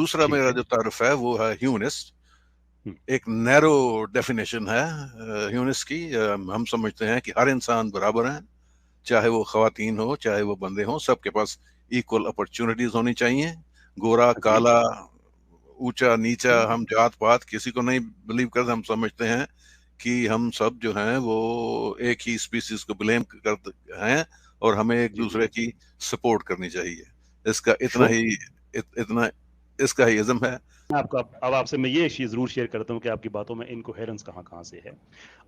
دوسرا میرا جو تعارف ہے وہ ہے ہیومنسٹ. ایک نیرو ڈیفینیشن ہے ہیومنسٹ کی. ہم سمجھتے ہیں کہ ہر انسان برابر ہیں, چاہے وہ خواتین ہو چاہے وہ بندے ہوں, سب کے پاس ایکول اپرچونٹیز ہونی چاہیے. گورا کالا, اونچا نیچا, ہم جات پات کسی کو نہیں بلیو کرتے. ہم سمجھتے ہیں کہ ہم سب جو ہیں وہ ایک ہی اسپیسیز کو بلیم کرتے ہیں اور ہمیں ایک دوسرے کی سپورٹ کرنی چاہیے. اس کا اتنا اس کا ہی ازم ہے. اب آپ سے میں یہ چیز ضرور شیئر کرتا ہوں کہ آپ کی باتوں میں انکوہیرنس کہاں سے ہے.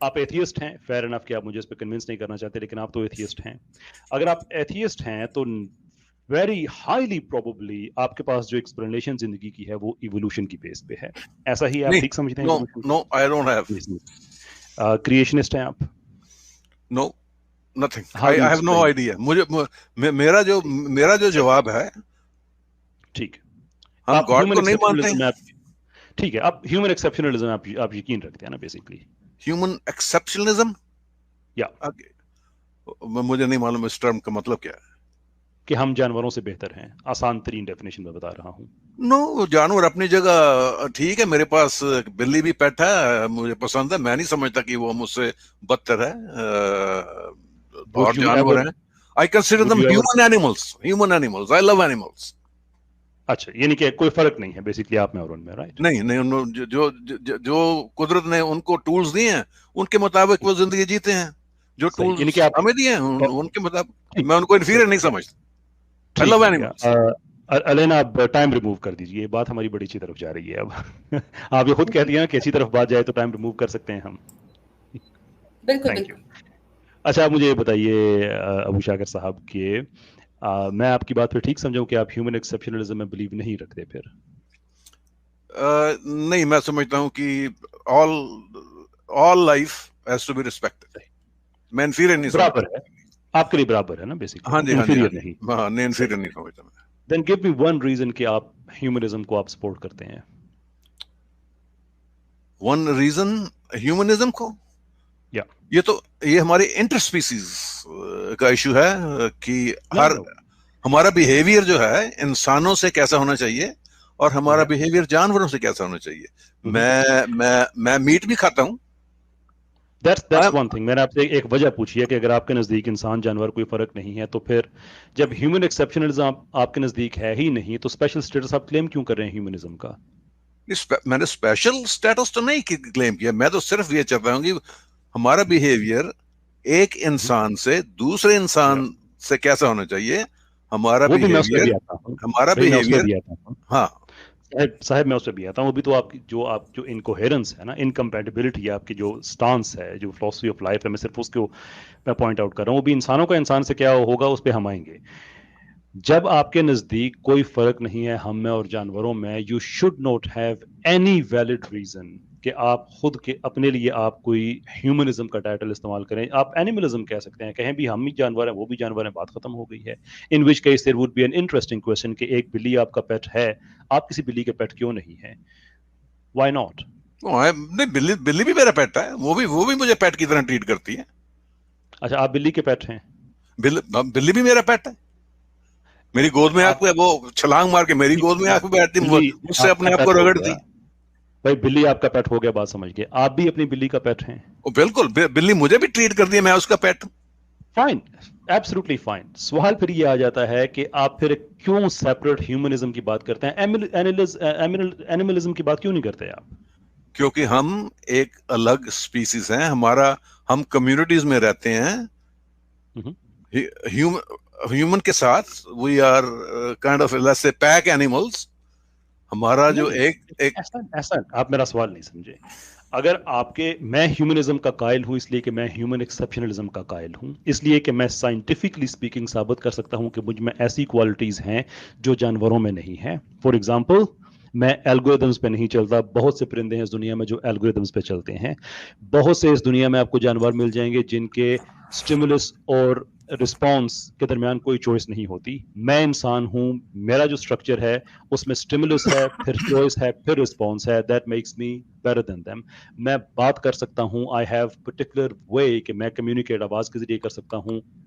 آپ ایتھیسٹ ہیں, فیئر انف کہ آپ مجھے اس پہ کنونس نہیں کرنا چاہتے, لیکن آپ تو ایتھیسٹ ہیں. اگر آپ ایتھیسٹ ہیں تو ویری ہائیلی پروبیبلی آپ کے پاس جو ایکسپلینیشن زندگی کی ہے وہ ایوولوشن کی بیس پہ ہے. ایسا ہی آپ ٹھیک سمجھتے ہیں؟ نو آئی ڈونٹ ہیو. کریشنسٹ ہیں آپ؟ No nothing. I have no idea. مجھے میرا جو جواب ہے, ٹھیک, ہم گاڈ کو نہیں مانتے. ٹھیک ہے, آپ ہیومن ایکسیپشنلزم آپ یقین رکھتے ہیں نا بیسیکلی؟ ہیومن ایکسیپشنلزم, یا مجھے نہیں معلوم اس ٹرم کا مطلب کیا ہے. کہ ہم جانوروں سے بہتر ہیں, آسان ترین ڈیفینیشن میں بتا رہا ہوں. نو, جانور اپنی جگہ ٹھیک ہے. میرے پاس بلی بھی پیٹ ہے, مجھے پسند ہے. میں نہیں سمجھتا کہ وہ مجھ سے بدتر ہے. اور جانور ہیں. I consider them human animals. I love animals. اچھا, یعنی کہ کوئی فرق نہیں ہے بیسیکلی آپ میں اور ان میں, رائٹ؟ نہیں, جو قدرت نے ان کو ٹولز دیے ہیں ان کے مطابق وہ زندگی جیتے ہیں. جو ٹولز ہمیں دیے ہیں ان کے مطابق میں ان کو انفیریئر نہیں سمجھتا. I love animals. الینا, آپ ٹائم ریموو کر دیجیے, یہ بات ہماری بڑی اچھی طرف جا رہی ہے. اب آپ یہ خود کہہ دیا کہ اچھی طرف بات جائے تو ٹائم ریموو کر سکتے ہیں ہم. بالکل. اچھا, آپ مجھے یہ بتائیے ابو شاکر صاحب کہ میں آپ کی بات پہ ٹھیک سمجھاؤں کہ آپ ہیومن ایکسیپشنلزم میں بلیو نہیں رکھتے پھر؟ نہیں, میں سمجھتا ہوں کہ all life has to be respected. میں انفیریئر نہیں سمجھتا. برابر ہے آپ کے لیے, برابر ہے نا بیسیکلی؟ ہاں جی, انفیریئر نہیں. ہاں, نہیں انفیریئر نہیں سمجھتا میں. Then give me one reason کہ آپ ہیومنزم کو آپ سپورٹ کرتے ہیں. One reason ہیومنزم کو, یہ ہماری انٹر اسپیسیز کا ایشو ہے کہ ہمارا بیہیویئر جو ہے انسانوں سے کیسا ہونا چاہیے اور ہمارا بیہیویئر جانوروں سے کیسا ہونا چاہیے. میں میٹ بھی کھاتا ہوں. That's one thing. میں نے آپ سے ایک وجہ پوچھی ہے کہ اگر آپ کے نزدیک انسان جانور کوئی فرق نہیں ہے تو پھر جب ہیومن ایکسیپشنلزم آپ کے نزدیک ہے ہی نہیں تو اسپیشل اسٹیٹس آپ کلیم کیوں کر رہے ہیں ہیومنزم کا؟ میں نے اسپیشل اسٹیٹس تو نہیں کلیم کیا. میں تو صرف یہ چاہتا ہوں کہ ہمارا بیہیویئر ایک انسان سے دوسرے انسان سے کیسا ہونا چاہیے. ہمارا بیہیویئر ہاں صاحب میں اس پہ بھی آتا ہوں. وہ بھی تو آپ کی جو انکوہیرنس ہے نا, انکمپیٹیبلٹی ہے آپ کی, جو سٹانس ہے, جو فلسفی آف لائف ہے, میں صرف اس کو میں پوائنٹ آؤٹ کر رہا ہوں. وہ بھی انسانوں کا انسان سے کیا ہوگا اس پہ ہم آئیں گے. جب آپ کے نزدیک کوئی فرق نہیں ہے ہم میں اور جانوروں میں, you should not have any valid reason کہ آپ خود کے اپنے لیے آپ کوئی ہیومنزم کا ٹائٹل استعمال کریں. آپ اینیملزم کہہ سکتے ہیں, کہیں بھی ہم بھی جانور ہیں وہ بھی جانور ہیں, بات ختم ہو گئی ہے. In which case there would be an interesting question کہ ایک بلی آپ کا پیٹ ہے, آپ کسی بلی کے پیٹ کیوں نہیں ہیں؟ Why not? بلی بھی میرا پیٹ ہے, وہ بھی مجھے پیٹ کی طرح ٹریٹ کرتی ہے. اچھا, آپ بلی کے پیٹ ہیں؟ بلی بھی میرا پیٹ ہے. میری گود میں آ کے وہ چھلانگ مار کے میری گود میں آ کے بیٹھتی, مجھ سے اپنے آپ کو رگڑتی. بھائی بلی آپ کا پیٹ ہو گیا, بات سمجھ گئے. آپ بھی اپنی بلی کا پیٹ ہیں؟ بالکل, بلی مجھے بھی ٹریٹ کرتی ہے, میں اس کا پیٹ ہوں. Fine, absolutely fine. سوال پھر یہ آ جاتا ہے کہ آپ پھر کیوں سیپریٹ ہیومنزم کی بات کرتے ہیں, اینیملزم کی بات کیوں نہیں کرتے آپ؟ کیونکہ ہم ایک الگ اسپیسیز ہیں. ہم کمیونٹیز میں رہتے ہیں. ہیومن کے ساتھ وی آر کائنڈ آف لیٹس سے پیک اینیملز. ہمارا جو ایسا آپ میرا سوال نہیں سمجھے. اگر میں ہیومنزم کا قائل ہوں اس لیے کہ میں ہیومن ایکسیپشنلزم کا قائل ہوں, اس لیے کہ میں سائنٹیفکلی اسپیکنگ ثابت کر سکتا ہوں کہ مجھ میں ایسی کوالٹیز ہیں جو جانوروں میں نہیں ہیں. فار ایگزامپل, میں الگوریدمز پہ نہیں چلتا. بہت سے پرندے ہیں اس دنیا میں جو الگوریدمز پہ چلتے ہیں. بہت سے اس دنیا میں آپ کو جانور مل جائیں گے جن کے سٹیمولس اور رسپانس کے درمیان کوئی چوائس نہیں ہوتی. میں انسان ہوں, میرا جو اسٹرکچر ہے اس میں سٹیمولس ہے, پھر چوائس ہے, پھر رسپانس ہے. That makes me better than them. میں بات کر سکتا ہوں, آئی ہیو پرٹیکولر وے کہ میں کمیونیکیٹ آواز کے ذریعے کر سکتا ہوں,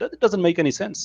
That doesn't make any sense.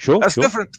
That's different.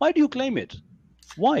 Why do you claim it? Why?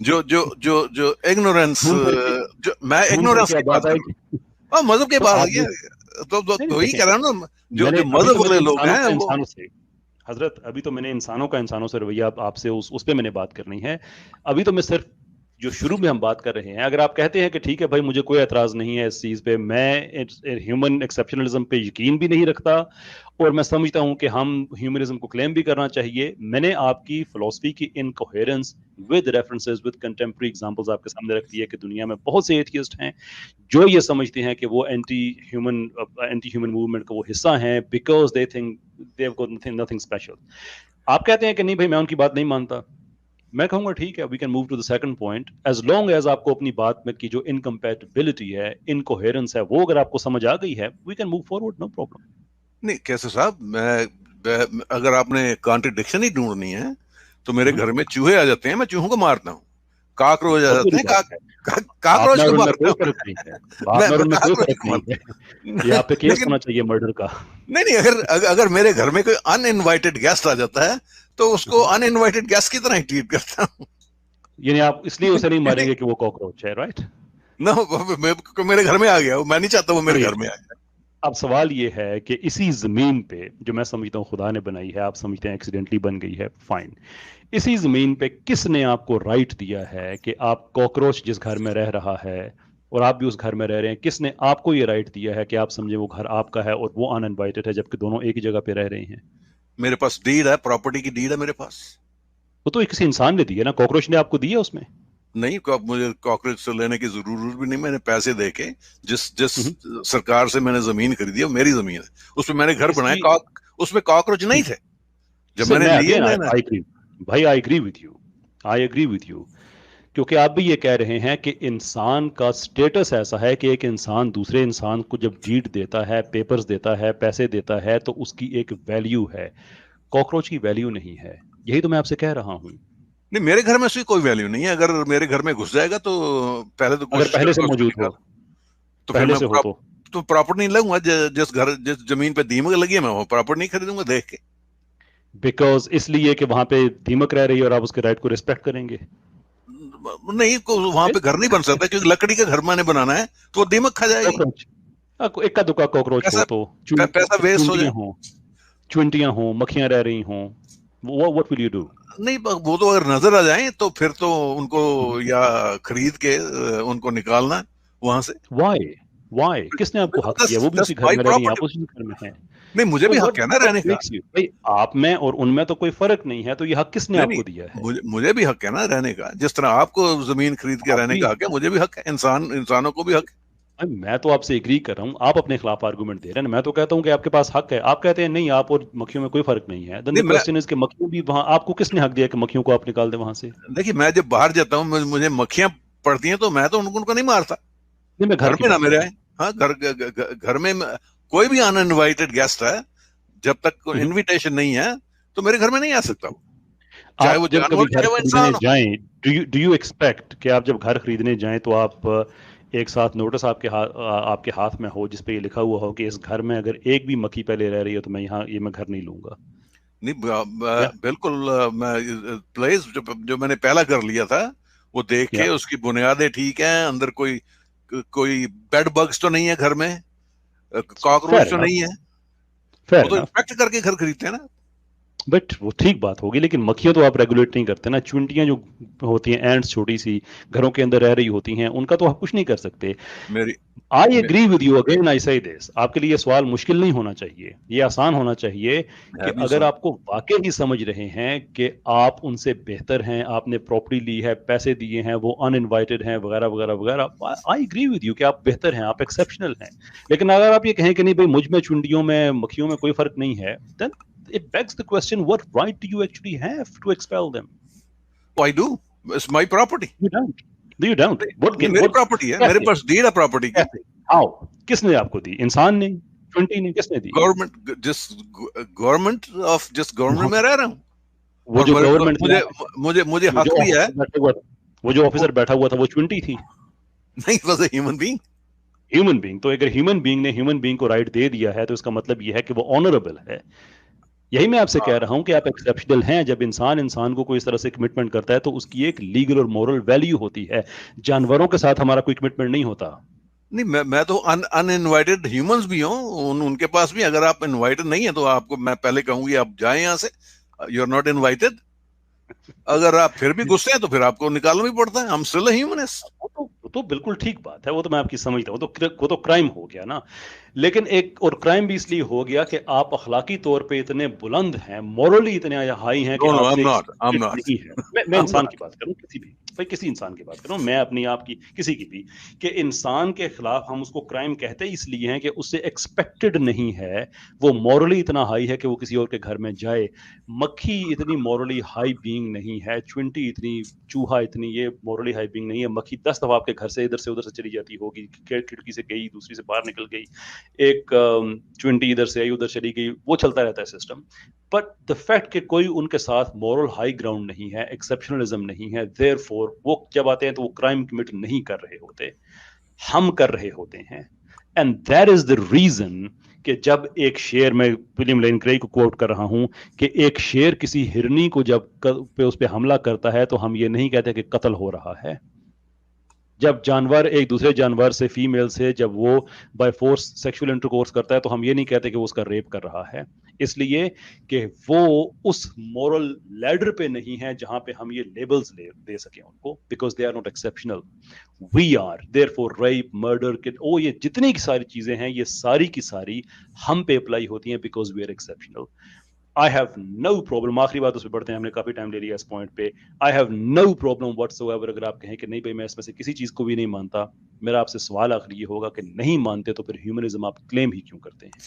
جو ignorance جو میں ignorance کی بات کر رہا ہوں مذہب کے بعد تو وہی کہہ رہا ہوں نا جو مذہب والے لوگ ہیں وہ حضرت ابھی تو میں نے انسانوں سے رویہ آپ سے اس پہ میں نے بات کرنی ہے. ابھی تو میں صرف جو شروع میں ہم بات کر رہے ہیں, اگر آپ کہتے ہیں کہ ٹھیک ہے بھائی مجھے کوئی اعتراض نہیں ہے اس چیز پہ, میں ہیومن ایکسیپشنلزم پہ یقین بھی نہیں رکھتا اور میں سمجھتا ہوں کہ ہم ہیومنزم کو کلیم بھی کرنا چاہیے. میں نے آپ کی فلسفی کی incoherence with references with contemporary examples آپ کے سامنے رکھ دی ہے کہ دنیا میں بہت سے ایتھیسٹ ہیں جو یہ سمجھتے ہیں کہ وہ اینٹی ہیومن موومنٹ کا وہ حصہ ہیں because they think they have got nothing special. آپ کہتے ہیں کہ نہیں بھائی میں ان کی بات نہیں مانتا. میں کہوں گا ٹھیک ہے, we can move to the second point. As long as آپ کو اپنی بات میں کی جو انکمپیٹیبلٹی ہے, انکوہیرنس ہے, وہ اگر آپ کو سمجھ آ گئی ہے, we can move forward, no problem. نہیں کیسے صاحب, میں اگر آپ نے کانٹرڈکشن ہی ڈھونڈنی ہے تو میرے گھر میں چوہے آ جاتے ہیں, میں چوہوں کو مارتا ہوں. کاکروچ آ جاتے ہیں, کاکروچ کو مارتا ہوں. یہ آپ پہ کیس ہونا چاہیے مرڈر کا. نہیں, اگر میرے گھر میں کوئی ان انوائٹڈ گیسٹ آ جاتا ہے تو اس کو ان انوائٹڈ گیسٹ کی طرح ہی ٹریٹ کرتا ہوں. یعنی آپ اس لیے اسے نہیں ماریں گے کہ وہ کاکروچ ہے, رائٹ؟ میرے گھر میں آ گیا, میں نہیں چاہتا وہ میرے گھر میں آ گیا. اب سوال یہ ہے کہ اسی زمین پہ جو میں سمجھتا ہوں خدا نے بنائی ہے, آپ سمجھتے ہیں ایکسیڈنٹلی بن گئی ہے, فائن. اسی زمین پہ کس نے آپ کو رائٹ دیا ہے کہ آپ کاکروچ جس گھر میں رہ رہا ہے اور آپ بھی اس گھر میں رہ رہے ہیں, کس نے آپ کو یہ رائٹ دیا ہے کہ آپ سمجھیں وہ گھر آپ کا ہے اور وہ ان انوائٹڈ ہے جبکہ دونوں ایک ہی جگہ پہ رہ رہے ہیں؟ میرے پاس ڈیڈ ہے, پراپرٹی کی ڈیڈ ہے میرے پاس. وہ تو کسی انسان نے دی ہے نا, کاکروچ نے آپ کو دی ہے اس میں. نہیں, مجھے کاکروچ سے لینے کی ضرورت بھی نہیں. میں نے پیسے دے کے جس سرکار سے میں نے زمین خریدی ہے وہ میری زمین ہے, اس پہ میں نے گھر بنایا, اس میں کاکروچ نہیں تھے جب میں نے لیے. بھائی آئی ایگری وتھ یو کیونکہ آپ بھی یہ کہہ رہے ہیں کہ انسان کا سٹیٹس ایسا ہے کہ ایک انسان دوسرے انسان کو جب ڈیڈ دیتا ہے, پیپرز دیتا ہے, پیسے دیتا ہے, تو اس کی ایک ویلیو ہے. کاکروچ کی ویلیو نہیں ہے. یہی تو میں آپ سے کہہ رہا ہوں. نہیں, میرے گھر میں اس کی کوئی ویلیو نہیں ہے. اگر میرے گھر میں گھس جائے گا تو پہلے تو اگر پہلے سے موجود ہو تو پھر میں تو پراپرٹی نہیں لوں گا. جس زمین پہ دیمک لگی ہے میں وہ پراپرٹی نہیں خریدوں گا دیکھ کے. بیکاز اس لیے کہ وہاں پہ دیمک رہ رہی ہے اور آپ اس کے رائٹ کو ریسپیکٹ کریں گے. نہیں, وہاں پہ گھر نہیں بن سکتا کیونکہ لکڑی کا گھر میں نے بنانا ہے تو وہ دیمک کھا جائے گی. ایک کا دکا کاکروچ ہو تو پیسہ ویسٹ ہو جائے, چونٹیاں ہوں, مکھیاں رہ رہی ہوں, what will you do؟ نہیں, وہ تو اگر نظر آ جائیں تو پھر تو ان کو یا خرید کے ان کو نکالنا وہاں سے. وائی کس نے آپ کو حق دیا؟ وہ بھی اسی گھر میں رہ رہی ہیں, آپ اسی گھر میں ہیں. نہیں, مجھے بھی حق ہے نا رہنے کا. آپ میں اور ان میں تو کوئی فرق نہیں ہے, تو یہ حق کس نے آپ کو دیا ہے؟ مجھے بھی حق ہے نا رہنے کا. جس طرح آپ کو زمین خرید کے رہنے کا حق ہے, مجھے بھی حق ہے. انسانوں کو بھی حق ہے. میں تو آپ سے ایگری کر رہا ہوں, آپ اپنے خلاف آرگومنٹ دے رہے ہیں. میں تو کہتا ہوں کہ آپ کے پاس حق ہے. آپ کہتے ہیں نہیں, آپ اور مکھیوں میں کوئی فرق نہیں ہے. then the question is کہ مکھیوں بھی وہاں, آپ کو کس نے حق دیا کہ مکھیوں کو آپ نکال دیں وہاں سے؟ دیکھیے, میں جب باہر جاتا ہوں مجھے مکھیاں پڑتی ہیں تو میں تو ان کو نہیں مارتا. میں گھر میں نہ میرے آئے. ہاں, گھر میں کوئی بھی ان انوائٹڈ گیسٹ ہے, جب تک انویٹیشن نہیں ہے تو میرے گھر میں نہیں آ سکتا. چاہے وہ جانور چاہے وہ انسان ہو. جائیں, ڈو یو ایکسپیکٹ کہ آپ جب گھر خریدنے جائیں تو آپ ایک ساتھ نوٹس آپ کے ہاتھ میں ہو جس پہ یہ لکھا ہوا ہو کہ اس گھر میں اگر ایک بھی مکھی پہلے رہ رہی ہے تو میں گھر نہیں لوں گا؟ نہیں, بالکل. پلیس جو میں نے پہلا گھر لیا تھا وہ دیکھ کے اس کی بنیادیں ٹھیک ہیں, اندر کوئی بیڈ بگز تو نہیں ہے گھر میں, کاکروچ تو نہیں ہے, وہ تو انسپیکٹ کر کے گھر خریدتے ہیں نا. بٹ وہ ٹھیک بات ہوگی, لیکن مکھیاں تو آپ ریگولیٹ نہیں کرتے نا. چونٹیاں جو ہوتی ہیں, اینٹس چھوٹی سی گھروں کے اندر رہ رہی ہوتی ہیں, ان کا تو آپ کچھ نہیں کر سکتے. I agree with you again, I say this. آپ کے لیے یہ سوال مشکل نہیں ہونا چاہیے, یہ آسان ہونا چاہیے کہ اگر آپ کو واقعی سمجھ رہے ہیں کہ آپ ان سے بہتر ہیں, آپ نے پراپرٹی لی ہے, پیسے دیے ہیں, وہ ان انوائٹڈ ہیں وغیرہ وغیرہ وغیرہ, آئی ایگری ود یو کہ آپ بہتر ہیں, آپ ایکسیپشنل ہیں. لیکن اگر آپ یہ کہیں کہ نہیں بھائی مجھ میں چونٹیوں میں مکھیوں میں کوئی فرق نہیں ہے, then it begs the question, what right do you actually have to expel them? I do. It's my property. You don't. میری پراپرٹی ہے, میرے پاس ڈیڈ ہے پراپرٹی کی. How? کس نے آپ کو دی؟ انسان نے, چونٹی نے, کس نے دی؟ گورنمنٹ. جس گورنمنٹ میں رہ رہا ہوں, وہ جو گورنمنٹ مجھے حق بھی ہے. وہ جو آفیسر بیٹھا ہوا تھا وہ چونٹی تھی؟ نہیں, was a human being. Human being. تو اگر ہیومن بینگ نے ہیومن بینگ کو رائٹ دے دیا ہے تو اس کا مطلب یہ ہے کہ وہ آنریبل ہے. یہی میں آپ سے کہہ رہا ہوں کہ آپ ایکسیپشنل ہیں. جب انسان کو کوئی اس طرح سے کمٹمنٹ کرتا ہے تو اس کی ایک لیگل اور مورل ویلیو ہوتی ہے. جانوروں کے ساتھ ہمارا کوئی کمٹمنٹ نہیں ہوتا. نہیں, میں تو ان انوائٹڈ ہیومنز بھی ہوں, ان کے پاس بھی اگر آپ انوائٹڈ نہیں ہیں تو آپ کو میں پہلے کہوں گی آپ جائیں یہاں سے, یو آر ناٹ انوائٹڈ. اگر آپ پھر بھی غصے ہیں تو پھر آپ کو نکالنا بھی پڑتا ہے. ہم اسٹل اے ہیومنسٹ. وہ تو بالکل ٹھیک بات ہے, وہ تو میں آپ کی سمجھتا ہوں, وہ تو کرائم ہو گیا نا. لیکن ایک اور کرائم بھی اس لیے ہو گیا کہ آپ اخلاقی طور پہ اتنے بلند ہیں, مورلی اتنے ہائی ہیں کہ No, آپ I'm سے not. نہیں ہے. میں I'm انسان not. کی بات کروں, کسی انسان کی بات کروں, میں اپنی آپ کی کسی کی بھی, کہ انسان کے خلاف ہم اس کو کرائم کہتے اس لیے ہیں کہ اس سے ایکسپیکٹڈ نہیں ہے, وہ مورلی اتنا ہائی ہے کہ وہ کسی اور کے گھر میں جائے. مکھی اتنی مورلی ہائی بینگ نہیں ہے, چونٹی اتنی, چوہا اتنی یہ مورلی ہائی بینگ نہیں ہے. مکھی 10 دفعہ آپ کے گھر سے ادھر سے چلی جاتی ہوگی, کھڑکی سے گئی, دوسری سے باہر نکل گئی, ایک چونٹی ادھر سے آئی ادھر چلی گئی, وہ چلتا رہتا ہے سسٹم. بٹ دا فیکٹ کہ کوئی ان کے ساتھ مورل ہائی گراؤنڈ نہیں ہے, ایکسیپشنلزم نہیں ہے, دیر فور وہ جب آتے ہیں تو وہ کرائم کمٹ نہیں کر رہے ہوتے, ہم کر رہے ہوتے ہیں. And that is the reason کہ جب ایک شیر, میں ولیم لین کریگ کو کوٹ کر رہا ہوں, کہ ایک شیر کسی ہرنی کو جب اس پہ حملہ کرتا ہے تو ہم یہ نہیں کہتے کہ قتل ہو رہا ہے. جب جانور ایک دوسرے جانور سے, فیمیل سے, جب وہ بائی فورس سیکشول انٹرکورس کرتا ہے تو ہم یہ نہیں کہتے کہ وہ اس کا ریپ کر رہا ہے, اس لیے کہ وہ اس مورل لیڈر پہ نہیں ہے جہاں پہ ہم یہ لیبلز دے سکیں ان کو, because they are not exceptional. We are there for rape, murder, یہ جتنی کی ساری چیزیں ہیں یہ ساری کی ساری ہم پہ اپلائی ہوتی ہیں because we are exceptional. I have no problem, آخری بات اس پہ پڑھتے ہیں, ہم نے کافی ٹائم لے لیا اس پوائنٹ پہ. I have no problem whatsoever اگر آپ کہیں کہ نہیں بھائی میں اس میں سے کسی چیز کو بھی نہیں مانتا, میرا آپ سے سوال آخری یہ ہوگا کہ نہیں مانتے تو پھر ہیومنزم آپ کلیم ہی کیوں کرتے ہیں؟